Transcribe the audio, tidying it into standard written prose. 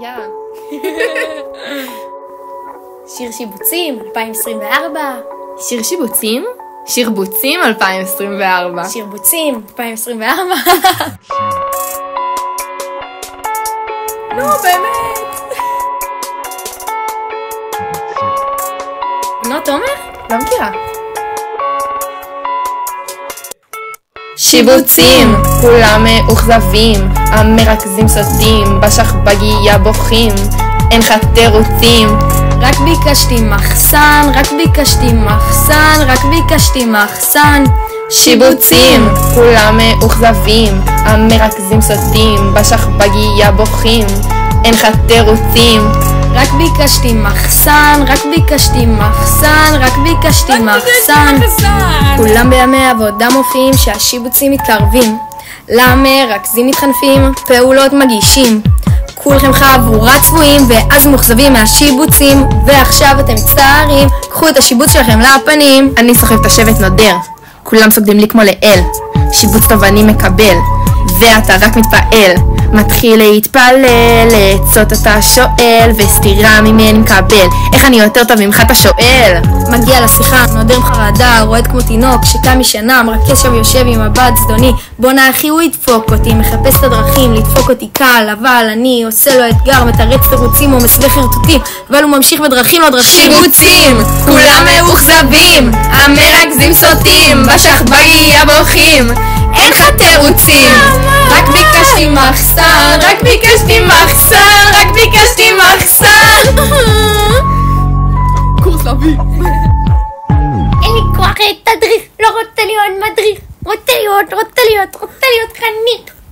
יאללה. שיר שיבוצים 2024. שיר שיבוצים? שרבוצים 2024. שרבוצים 2024. נו, באמת. בנות עומר? לא מכירה. שיבוצים, כולם מאוכזבים, המרכזים סוטים, בשכבגיה בוכים, אין לך תירוצים. רק ביקשתי מחסן, רק ביקשתי מחסן, רק ביקשתי מחסן. שיבוצים, כולם מאוכזבים, המרכזים סוטים, בשכבגיה בוכים, אין לך תירוצים. רק ביקשתי מחסן, רק ביקשתי מחסן, רק ביקשתי מחסן. כולם בימי עבודה מופיעים שהשיבוצים מתקרבים, למרכזים מתחנפים, פעולות מגישים. כולכם חבורה צבועים ואז מוחזבים מהשיבוצים, ועכשיו אתם מצטערים, קחו את השיבוץ שלכם לפנים. אני סוחב את השבט נודר, כולם סוגדים לי כמו לאל, שיבוץ טוב אני מקבל, ואתה רק מתפעל, מתחיל להתפלל, לעצות אתה שואל, וסתירה ממני מקבל, איך אני יותר טוב ממך אתה שואל. מגיע לשיחה, נודר עם חרדה, רועד כמו תינוק שקם משנה, מרכז שם יושב עם מבט זדוני, בונה אחי הוא ידפוק אותי, מחפש את הדרכים לדפוק אותי קל, אבל אני עושה לו אתגר, מתרץ תירוצים ומסווה חרטוטים, אבל הוא ממשיך בדרכים לא דרכים. שיבוצים, כולם מאוכזבים, המרכזים סוטים, בשכבגיה בוכים, אין לך תירוצים. רק ביקשתי מחסן, רק ביקשתי מחסן, רק ביקשתי מחסן. קורס להביא. אין לי כוח לתדריך, לא רוצה להיות מדריך, רוצה להיות חנית.